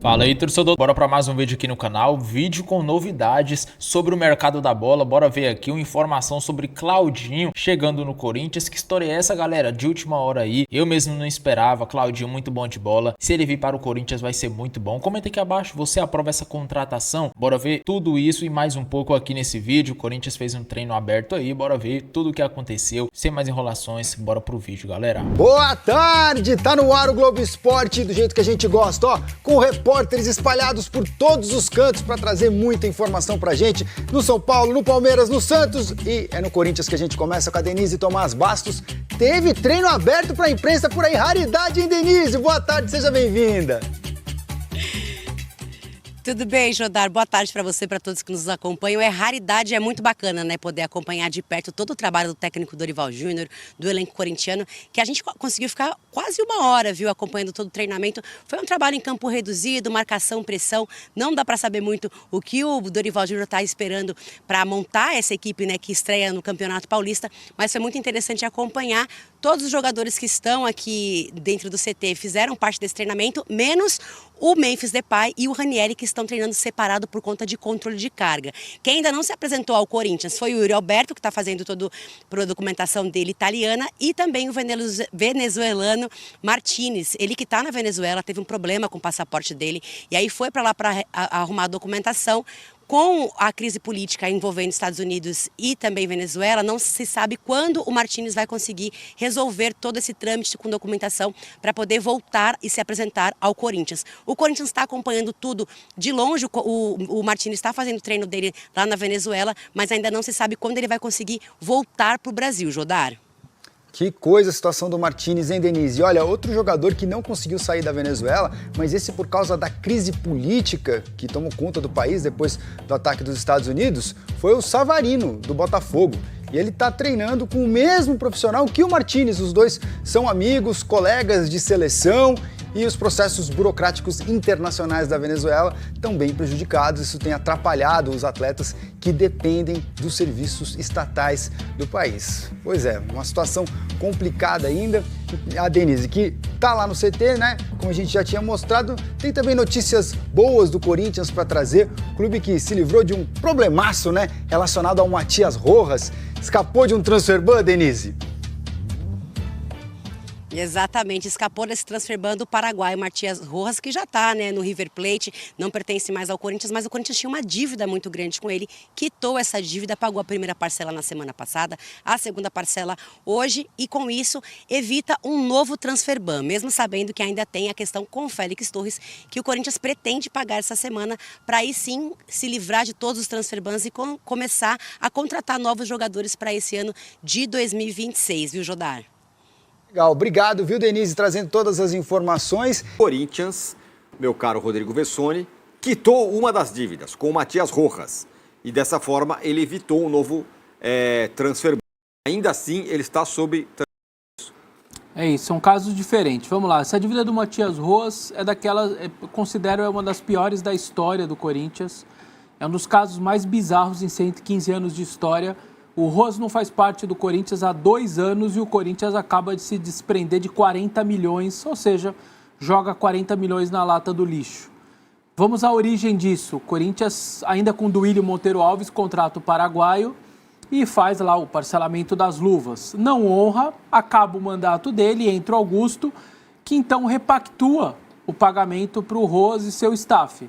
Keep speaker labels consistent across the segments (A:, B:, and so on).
A: Fala aí, torcedor, bora para mais um vídeo aqui no canal, vídeo com novidades sobre o mercado da bola. Bora ver aqui uma informação sobre Claudinho chegando no Corinthians. Que história é essa, galera? De última hora aí, eu mesmo não esperava. Claudinho muito bom de bola, se ele vir para o Corinthians vai ser muito bom. Comenta aqui abaixo, você aprova essa contratação? Bora ver tudo isso e mais um pouco aqui nesse vídeo. O Corinthians fez um treino aberto aí, bora ver tudo o que aconteceu. Sem mais enrolações, bora pro vídeo, galera.
B: Boa tarde, tá no ar o Globo Esporte do jeito que a gente gosta, ó, com repórteres espalhados por todos os cantos para trazer muita informação pra gente, no São Paulo, no Palmeiras, no Santos e é no Corinthians que a gente começa com a Denise Tomás Bastos. Teve treino aberto pra imprensa por aí, raridade, hein, Denise? Boa tarde, seja bem-vinda.
C: Tudo bem, Jodar? Boa tarde para você, para todos que nos acompanham. É raridade, é muito bacana, né? Poder acompanhar de perto todo o trabalho do técnico Dorival Júnior, do elenco corintiano, que a gente conseguiu ficar quase uma hora, viu? Acompanhando todo o treinamento. Foi um trabalho em campo reduzido, marcação, pressão. Não dá para saber muito o que o Dorival Júnior está esperando para montar essa equipe, né? Que estreia no Campeonato Paulista. Mas foi muito interessante acompanhar. Todos os jogadores que estão aqui dentro do CT fizeram parte desse treinamento, menos o Memphis Depay e o Ranieri, que estão treinando separado por conta de controle de carga. Quem ainda não se apresentou ao Corinthians foi o Yuri Alberto, que está fazendo toda a documentação dele italiana, e também o venezuelano Martinez. Ele que está na Venezuela, teve um problema com o passaporte dele, e aí foi para lá para arrumar a documentação. Com a crise política envolvendo Estados Unidos e também Venezuela, não se sabe quando o Martínez vai conseguir resolver todo esse trâmite com documentação para poder voltar e se apresentar ao Corinthians. O Corinthians está acompanhando tudo de longe, o Martínez está fazendo o treino dele lá na Venezuela, mas ainda não se sabe quando ele vai conseguir voltar para o Brasil, Jodar.
B: Que coisa a situação do Martínez, hein, Denise? E olha, outro jogador que não conseguiu sair da Venezuela, mas esse por causa da crise política que tomou conta do país depois do ataque dos Estados Unidos, foi o Savarino, do Botafogo. E ele está treinando com o mesmo profissional que o Martínez. Os dois são amigos, colegas de seleção. E os processos burocráticos internacionais da Venezuela estão bem prejudicados. Isso tem atrapalhado os atletas que dependem dos serviços estatais do país. Pois é, uma situação complicada ainda. A Denise, que está lá no CT, né? Como a gente já tinha mostrado, tem também notícias boas do Corinthians para trazer. O clube que se livrou de um problemaço, né? Relacionado ao Matias Rojas. Escapou de um transfer ban, Denise?
C: Exatamente, escapou desse transfer ban do Paraguai, Matias Rojas, que já está, né, no River Plate, não pertence mais ao Corinthians, mas o Corinthians tinha uma dívida muito grande com ele, quitou essa dívida, pagou a primeira parcela na semana passada, a segunda parcela hoje, e com isso evita um novo transfer ban, mesmo sabendo que ainda tem a questão com o Félix Torres, que o Corinthians pretende pagar essa semana, para aí sim se livrar de todos os transfer bans e começar a contratar novos jogadores para esse ano de 2026, viu, Jodar?
B: Legal, obrigado, viu, Denise, trazendo todas as informações.
D: Corinthians, meu caro Rodrigo Vessoni, quitou uma das dívidas com o Matias Rojas e dessa forma ele evitou um novo transfer. Ainda assim, ele está sob...
E: É isso, são casos diferentes. Vamos lá, essa dívida do Matias Rojas é daquela, considero uma das piores da história do Corinthians. É um dos casos mais bizarros em 115 anos de história. O Rojas não faz parte do Corinthians há 2 anos e o Corinthians acaba de se desprender de 40 milhões, ou seja, joga 40 milhões na lata do lixo. Vamos à origem disso. O Corinthians, ainda com Duílio Monteiro Alves, contrata o paraguaio e faz lá o parcelamento das luvas. Não honra, acaba o mandato dele, entra o Augusto, que então repactua o pagamento para o Rojas e seu staff.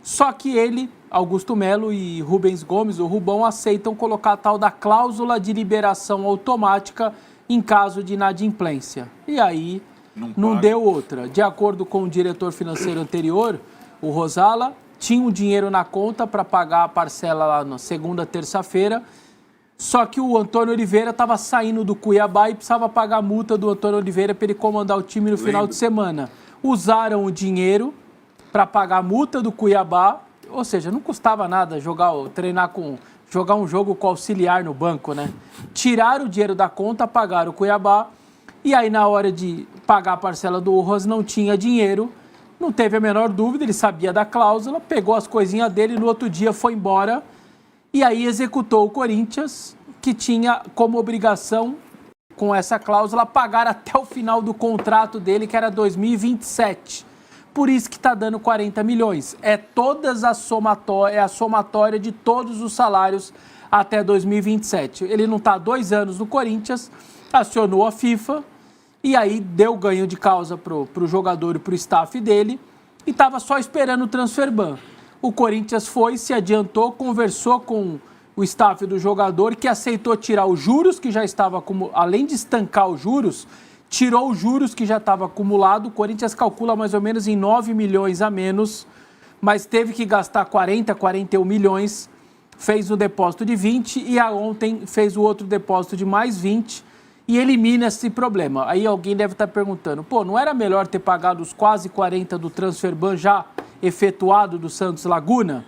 E: Só que ele, Augusto Melo e Rubens Gomes, o Rubão, aceitam colocar a tal da cláusula de liberação automática em caso de inadimplência. E aí não deu outra. De acordo com o diretor financeiro anterior, o Rosala, tinha um dinheiro na conta para pagar a parcela lá na segunda, terça-feira, só que o Antônio Oliveira estava saindo do Cuiabá e precisava pagar a multa do Antônio Oliveira para ele comandar o time no final de semana. Usaram o dinheiro para pagar a multa do Cuiabá, ou seja, não custava nada jogar um jogo com auxiliar no banco, né? Tiraram o dinheiro da conta, pagaram o Cuiabá, e aí na hora de pagar a parcela do Rojas não tinha dinheiro, não teve a menor dúvida, ele sabia da cláusula, pegou as coisinhas dele, no outro dia foi embora, e aí executou o Corinthians, que tinha como obrigação, com essa cláusula, pagar até o final do contrato dele, que era 2027. por isso que está dando 40 milhões. É a somatória de todos os salários até 2027. Ele não está há 2 anos no Corinthians, acionou a FIFA e aí deu ganho de causa para o jogador e para o staff dele e estava só esperando o transfer ban. O Corinthians foi, se adiantou, conversou com o staff do jogador, que aceitou tirar os juros que já estava acumulado, além de estancar os juros, tirou os juros que já estava acumulado. O Corinthians calcula mais ou menos em 9 milhões a menos, mas teve que gastar 41 milhões, fez um depósito de 20 e ontem fez o outro depósito de mais 20 e elimina esse problema. Aí alguém deve estar perguntando, pô, não era melhor ter pagado os quase 40 do transfer ban já efetuado do Santos Laguna?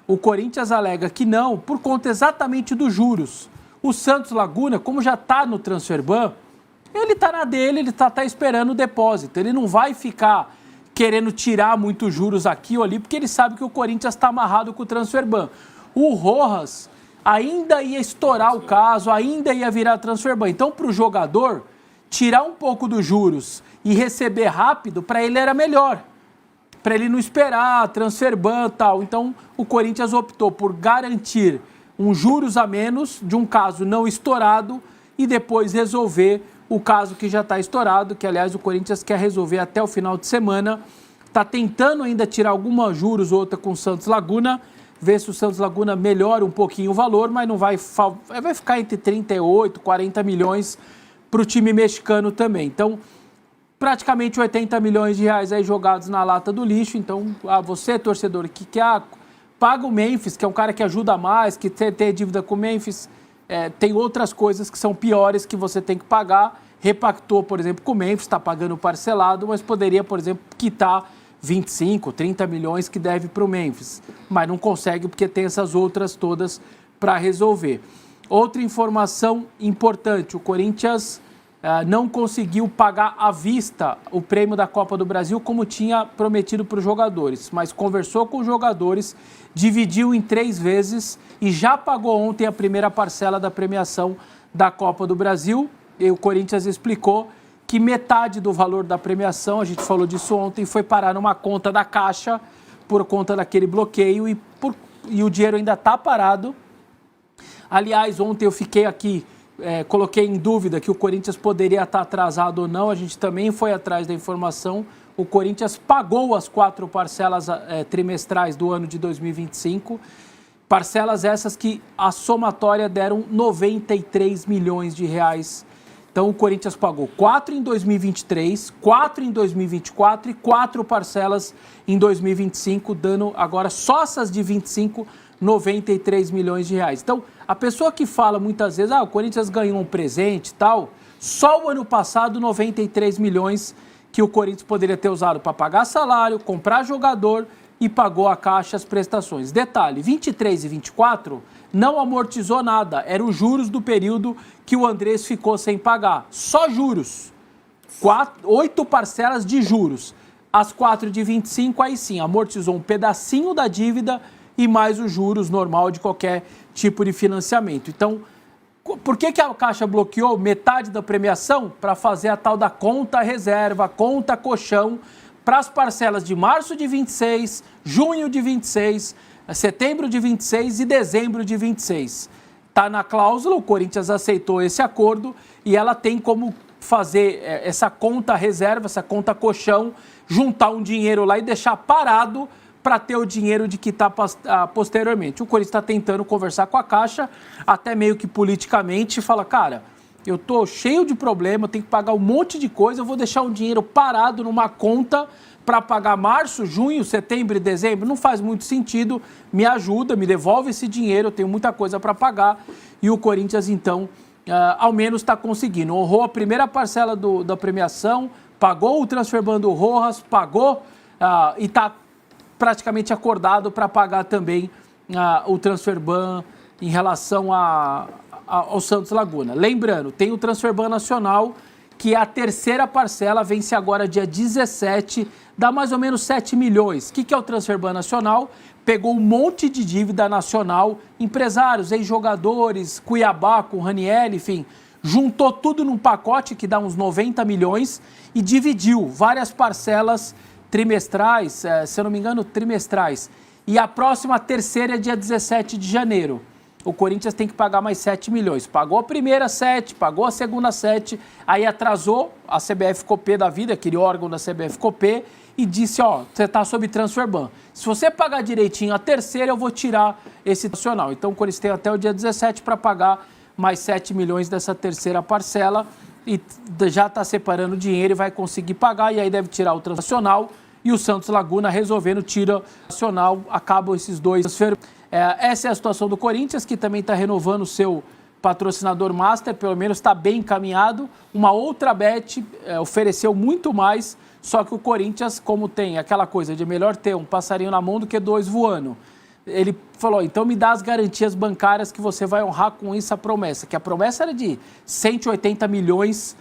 E: O Corinthians alega que não, por conta exatamente dos juros. O Santos Laguna, como já está no transfer ban, ele está na dele, ele está esperando o depósito. Ele não vai ficar querendo tirar muitos juros aqui ou ali, porque ele sabe que o Corinthians está amarrado com o transfer ban. O Rojas ainda ia estourar o caso, ainda ia virar transfer ban. Então, para o jogador, tirar um pouco dos juros e receber rápido, para ele era melhor. Para ele não esperar, transfer ban e tal. Então, o Corinthians optou por garantir uns juros a menos de um caso não estourado e depois resolver o caso que já está estourado, que, aliás, o Corinthians quer resolver até o final de semana. Está tentando ainda tirar algumas juros, outra com o Santos Laguna, ver se o Santos Laguna melhora um pouquinho o valor, mas não vai ficar entre 38, 40 milhões para o time mexicano também. Então, praticamente 80 milhões de reais aí jogados na lata do lixo. Então, você, torcedor, que quer, paga o Memphis, que é um cara que ajuda mais, que tem dívida com o Memphis, tem outras coisas que são piores que você tem que pagar. Repactou, por exemplo, com o Memphis, está pagando parcelado, mas poderia, por exemplo, quitar 25, 30 milhões que deve para o Memphis. Mas não consegue porque tem essas outras todas para resolver. Outra informação importante, o Corinthians não conseguiu pagar à vista o prêmio da Copa do Brasil como tinha prometido para os jogadores, mas conversou com os jogadores, dividiu em 3 vezes e já pagou ontem a primeira parcela da premiação da Copa do Brasil. E o Corinthians explicou que metade do valor da premiação, a gente falou disso ontem, foi parar numa conta da Caixa por conta daquele bloqueio e o dinheiro ainda está parado. Aliás, ontem eu fiquei aqui, coloquei em dúvida que o Corinthians poderia estar atrasado ou não, a gente também foi atrás da informação. O Corinthians pagou as 4 parcelas trimestrais do ano de 2025, parcelas essas que a somatória deram 93 milhões de reais. Então o Corinthians pagou 4 em 2023, 4 em 2024 e 4 parcelas em 2025, dando agora só essas de 25, 93 milhões de reais. Então, a pessoa que fala muitas vezes, o Corinthians ganhou um presente e tal, só o ano passado 93 milhões que o Corinthians poderia ter usado para pagar salário, comprar jogador e pagou a Caixa as prestações. Detalhe, 23 e 24 não amortizou nada, eram os juros do período que o Andrés ficou sem pagar, só juros, 8 parcelas de juros. As 4 de 25, aí sim, amortizou um pedacinho da dívida e mais os juros normal de qualquer tipo de financiamento. Então, por que a Caixa bloqueou metade da premiação? Para fazer a tal da conta reserva, conta colchão, para as parcelas de março de 26, junho de 26, setembro de 26 e dezembro de 26. Está na cláusula, o Corinthians aceitou esse acordo e ela tem como fazer essa conta reserva, essa conta colchão, juntar um dinheiro lá e deixar parado para ter o dinheiro de quitar posteriormente. O Corinthians está tentando conversar com a Caixa, até meio que politicamente, fala, cara, eu tô cheio de problema, tenho que pagar um monte de coisa, eu vou deixar um dinheiro parado numa conta para pagar março, junho, setembro e dezembro, não faz muito sentido, me ajuda, me devolve esse dinheiro, eu tenho muita coisa para pagar. E o Corinthians, então, ao menos está conseguindo. Honrou a primeira parcela da premiação, pagou o transfer ban do Rojas, pagou e está praticamente acordado para pagar também o transfer ban em relação ao Santos Laguna. Lembrando, tem o transfer ban nacional, que a terceira parcela vence agora dia 17, dá mais ou menos 7 milhões. O que é o transfer ban nacional? Pegou um monte de dívida nacional, empresários, ex-jogadores, Cuiabá com o Raniel, enfim, juntou tudo num pacote que dá uns 90 milhões e dividiu várias parcelas trimestrais, se eu não me engano, trimestrais. E a próxima terceira é dia 17 de janeiro. O Corinthians tem que pagar mais 7 milhões. Pagou a primeira 7, pagou a segunda 7, aí atrasou a CBF Copé da vida, aquele órgão da CBF Copé, e disse, ó, você está sob transfer ban. Se você pagar direitinho a terceira, eu vou tirar esse nacional. Então o Corinthians tem até o dia 17 para pagar mais 7 milhões dessa terceira parcela e já está separando dinheiro e vai conseguir pagar, e aí deve tirar o transnacional. E o Santos Laguna resolvendo, tira o nacional, acabam esses dois transferes. Essa é a situação do Corinthians, que também está renovando o seu patrocinador master, pelo menos está bem encaminhado. Uma outra bet ofereceu muito mais, só que o Corinthians, como tem aquela coisa de melhor ter um passarinho na mão do que 2 voando, ele falou, então me dá as garantias bancárias que você vai honrar com isso a promessa, que a promessa era de 180 milhões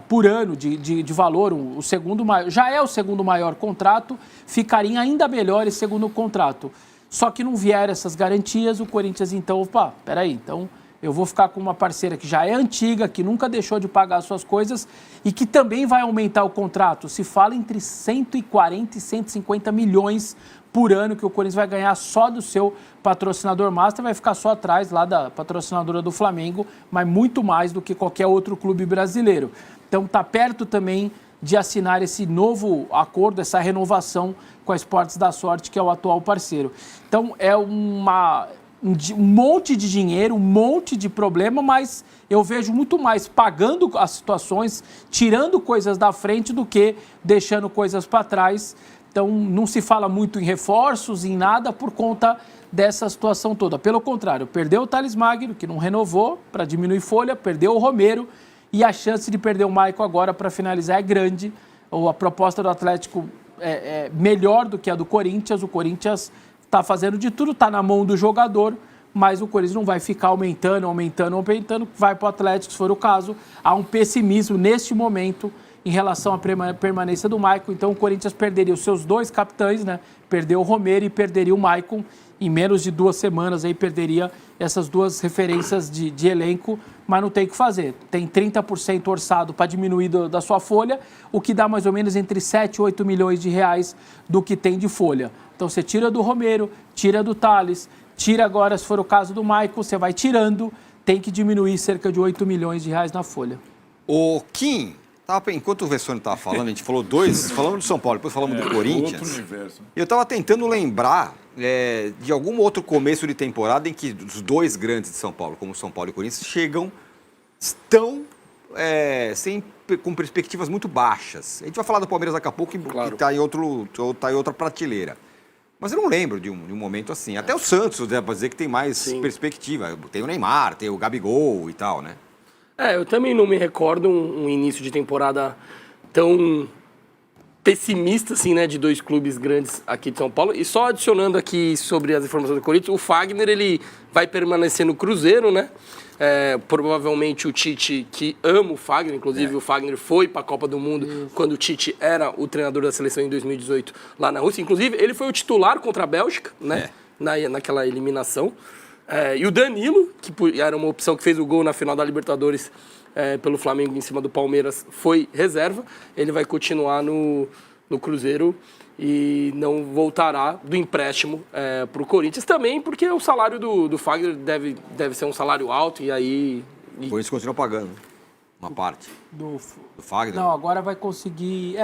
E: por ano de valor, o segundo maior, já é o segundo maior contrato, ficaria ainda melhor esse segundo contrato. Só que não vieram essas garantias, o Corinthians então, peraí, então eu vou ficar com uma parceira que já é antiga, que nunca deixou de pagar as suas coisas e que também vai aumentar o contrato. Se fala entre 140 e 150 milhões por ano que o Corinthians vai ganhar só do seu patrocinador master, vai ficar só atrás lá da patrocinadora do Flamengo, mas muito mais do que qualquer outro clube brasileiro. Então está perto também de assinar esse novo acordo, essa renovação com a Esportes da Sorte, que é o atual parceiro. Então é um monte de dinheiro, um monte de problema, mas eu vejo muito mais pagando as situações, tirando coisas da frente do que deixando coisas para trás. Então não se fala muito em reforços, em nada, por conta dessa situação toda. Pelo contrário, perdeu o Thales Magno, que não renovou para diminuir folha, perdeu o Romero, e a chance de perder o Maicon agora para finalizar é grande. A proposta do Atlético é melhor do que a do Corinthians. O Corinthians está fazendo de tudo, está na mão do jogador, mas o Corinthians não vai ficar aumentando, vai para o Atlético, se for o caso. Há um pessimismo neste momento em relação à permanência do Maicon. Então o Corinthians perderia os seus 2 capitães, né? Perdeu o Romero e perderia o Maicon. Em menos de 2 semanas aí perderia essas 2 referências de elenco, mas não tem o que fazer. Tem 30% orçado para diminuir da sua folha, o que dá mais ou menos entre 7 e 8 milhões de reais do que tem de folha. Então você tira do Romero, tira do Thales, tira agora, se for o caso do Maicon, você vai tirando, tem que diminuir cerca de 8 milhões de reais na folha.
D: O Kim, enquanto o Vessone estava falando, a gente falou falamos do São Paulo, depois falamos do Corinthians.
F: Outro universo.
D: Eu estava tentando lembrar de algum outro começo de temporada em que os 2 grandes de São Paulo, como São Paulo e Corinthians, estão com perspectivas muito baixas. A gente vai falar do Palmeiras daqui a pouco, que está em outra prateleira. Mas eu não lembro de um momento assim. Até o Santos, dá para dizer que tem mais perspectiva. Tem o Neymar, tem o Gabigol e tal, né?
F: Eu também não me recordo um início de temporada tão pessimista, assim, né, de 2 clubes grandes aqui de São Paulo. E só adicionando aqui sobre as informações do Corinthians, o Fagner, ele vai permanecer no Cruzeiro, né? Provavelmente o Tite, que ama o Fagner, inclusive o Fagner foi para a Copa do Mundo quando o Tite era o treinador da seleção em 2018 lá na Rússia. Inclusive, ele foi o titular contra a Bélgica, né? Naquela eliminação. E o Danilo, que era uma opção que fez o gol na final da Libertadores pelo Flamengo em cima do Palmeiras, foi reserva. Ele vai continuar no Cruzeiro e não voltará do empréstimo para o Corinthians também, porque o salário do Fagner deve ser um salário alto e aí...
D: O Corinthians continua pagando uma parte do Fagner.
E: Não, agora vai conseguir...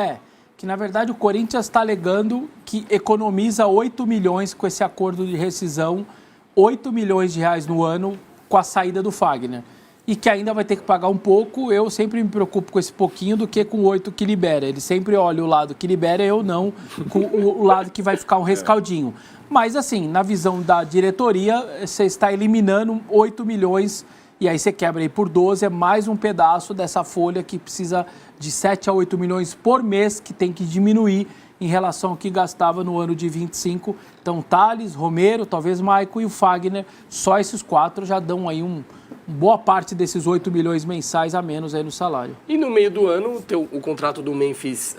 E: que na verdade o Corinthians está alegando que economiza 8 milhões com esse acordo de rescisão, 8 milhões de reais no ano com a saída do Fagner. E que ainda vai ter que pagar um pouco. Eu sempre me preocupo com esse pouquinho do que com o 8 que libera. Ele sempre olha o lado que libera, eu não, com o lado que vai ficar um rescaldinho. Mas assim, na visão da diretoria, você está eliminando 8 milhões e aí você quebra aí por 12, é mais um pedaço dessa folha que precisa de 7 a 8 milhões por mês, que tem que diminuir em relação ao que gastava no ano de 25. Então, Thales, Romero, talvez Maicon e o Fagner, só esses 4 já dão aí boa parte desses 8 milhões mensais a menos aí no salário.
F: E no meio do ano, o contrato do Memphis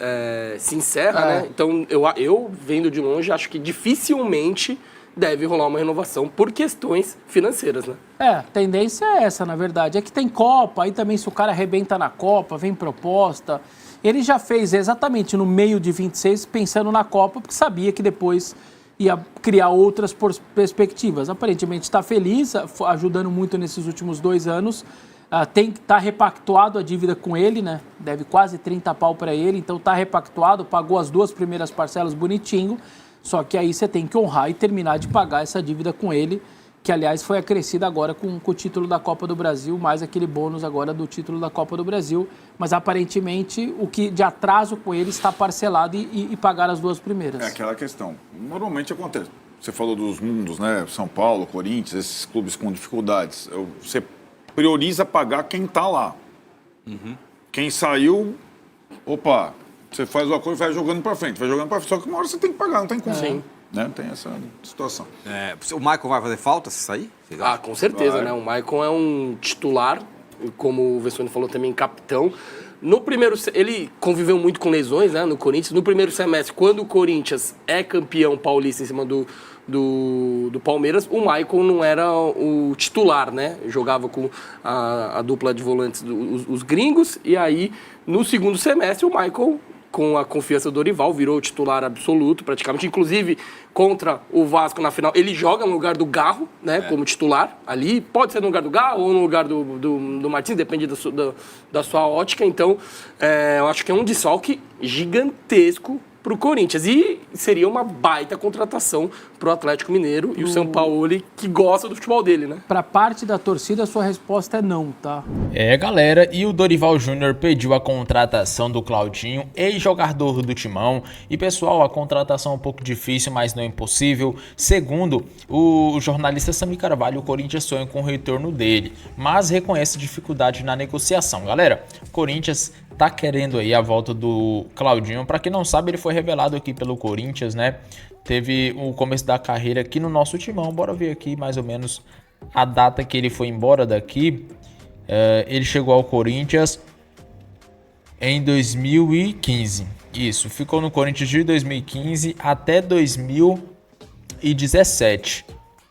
F: se encerra, né? Então, eu, vendo de longe, acho que dificilmente deve rolar uma renovação por questões financeiras, né?
E: A tendência é essa, na verdade. É que tem Copa, aí também se o cara arrebenta na Copa, vem proposta. Ele já fez exatamente no meio de 26, pensando na Copa, porque sabia que depois ia criar outras perspectivas. Aparentemente está feliz, ajudando muito nesses últimos 2 anos. Tá repactuado a dívida com ele, né? Deve quase 30 pau para ele, então tá repactuado, pagou as 2 primeiras parcelas bonitinho, só que aí você tem que honrar e terminar de pagar essa dívida com ele, que aliás foi acrescida agora com o título da Copa do Brasil, mais aquele bônus agora do título da Copa do Brasil, mas aparentemente o que de atraso com ele está parcelado e pagar as 2 primeiras.
G: É aquela questão, normalmente acontece, você falou dos mundos, né, São Paulo, Corinthians, esses clubes com dificuldades, você prioriza pagar quem está lá. Quem saiu, opa, você faz uma coisa e vai jogando para frente, só que uma hora você tem que pagar, não tem como.
F: Sim.
G: Né? Tem essa situação.
D: O Michael vai fazer falta se sair?
F: Com certeza,
G: Vai.
F: né? O Maicon é um titular, como o Vessone falou também, capitão. No primeiro, ele conviveu muito com lesões, né, no Corinthians. No primeiro semestre, quando o Corinthians é campeão paulista em cima do Palmeiras, o Maicon não era o titular, né? Jogava com a dupla de volantes, os gringos, e aí, no segundo semestre, o Maicon, com a confiança do Dorival, virou titular absoluto, praticamente. Inclusive, contra o Vasco na final, ele joga no lugar do Garro, né, como titular. Ali, pode ser no lugar do Garro ou no lugar do Martins, depende da sua ótica. Então, eu acho que é um desfalque gigantesco para o Corinthians. E seria uma baita contratação para o Atlético Mineiro e o Sampaoli, que gosta do futebol dele, né?
E: Para parte da torcida, a sua resposta é não, tá?
A: Galera, e o Dorival Júnior pediu a contratação do Claudinho, ex-jogador do Timão. E pessoal, a contratação é um pouco difícil, mas não é impossível. Segundo o jornalista Sami Carvalho, o Corinthians sonha com o retorno dele, mas reconhece dificuldade na negociação. Galera, o Corinthians tá querendo aí a volta do Claudinho. Para quem não sabe, ele foi revelado aqui pelo Corinthians, né? Teve o começo da carreira aqui no nosso Timão. Bora ver aqui mais ou menos a data que ele foi embora daqui. Ele chegou ao Corinthians em 2015. Isso, ficou no Corinthians de 2015 até 2017.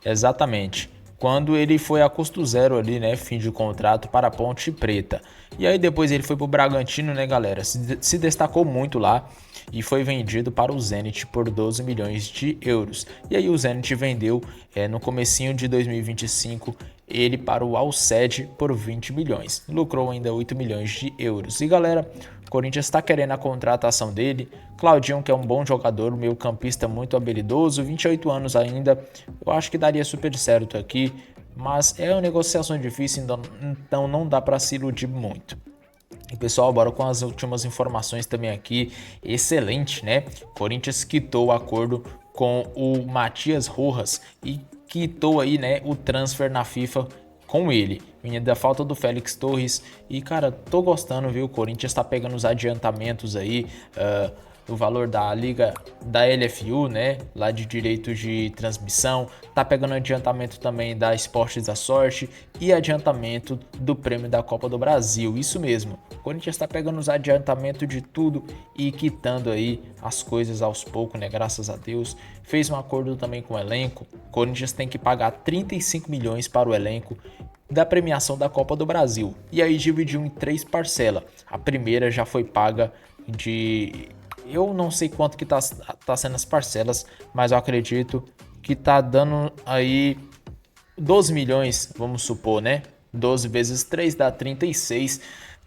A: Exatamente. Quando ele foi a custo zero ali, né? Fim de contrato para a Ponte Preta. E aí depois ele foi pro Bragantino, né, galera? Se destacou muito lá e foi vendido para o Zenit por 12 milhões de euros. E aí o Zenit vendeu no comecinho de 2025 ele para o Alced por 20 milhões. Lucrou ainda 8 milhões de euros. E galera, o Corinthians está querendo a contratação dele. Claudinho, que é um bom jogador, meio campista muito habilidoso, 28 anos ainda. Eu acho que daria super certo aqui. Mas é uma negociação difícil, então não dá para se iludir muito. E pessoal, bora com as últimas informações também aqui. Excelente, né? Corinthians quitou o acordo com o Matias Rojas e quitou aí, né, o transfer na FIFA com ele. Vinha da falta do Félix Torres. E cara, tô gostando, viu? O Corinthians tá pegando os adiantamentos aí. O valor da liga da LFU, né, lá de direitos de transmissão, tá pegando adiantamento também da Esportes da Sorte e adiantamento do prêmio da Copa do Brasil, isso mesmo, o Corinthians tá pegando os adiantamentos de tudo e quitando aí as coisas aos poucos, né, graças a Deus. Fez um acordo também com o elenco, o Corinthians tem que pagar 35 milhões para o elenco da premiação da Copa do Brasil, e aí dividiu em 3 parcelas, a primeira já foi paga de... Eu não sei quanto que tá sendo as parcelas, mas eu acredito que tá dando aí 12 milhões, vamos supor, né? 12 vezes 3 dá 36,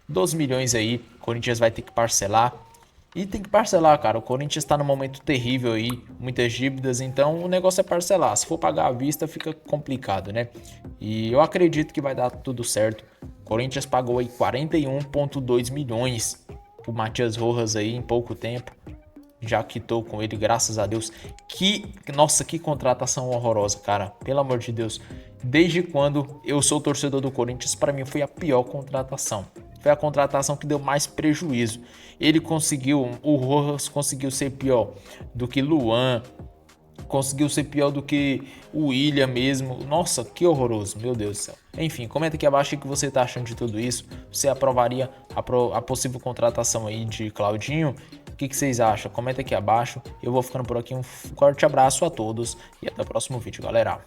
A: 12 milhões aí, o Corinthians vai ter que parcelar. E tem que parcelar, cara, o Corinthians tá num momento terrível aí, muitas dívidas, então o negócio é parcelar. Se for pagar à vista fica complicado, né? E eu acredito que vai dar tudo certo. O Corinthians pagou aí 41,2 milhões o Matias Rojas aí em pouco tempo, já quitou com ele, graças a Deus. Nossa, que contratação horrorosa, cara, pelo amor de Deus. Desde quando eu sou torcedor do Corinthians, para mim foi a pior contratação. Foi a contratação que deu mais prejuízo. O Rojas conseguiu ser pior do que Luan, conseguiu ser pior do que o William mesmo. Nossa, que horroroso, meu Deus do céu. Enfim, comenta aqui abaixo o que você tá achando de tudo isso. Você aprovaria a possível contratação aí de Claudinho? O que vocês acham? Comenta aqui abaixo. Eu vou ficando por aqui. Um forte abraço a todos e até o próximo vídeo, galera.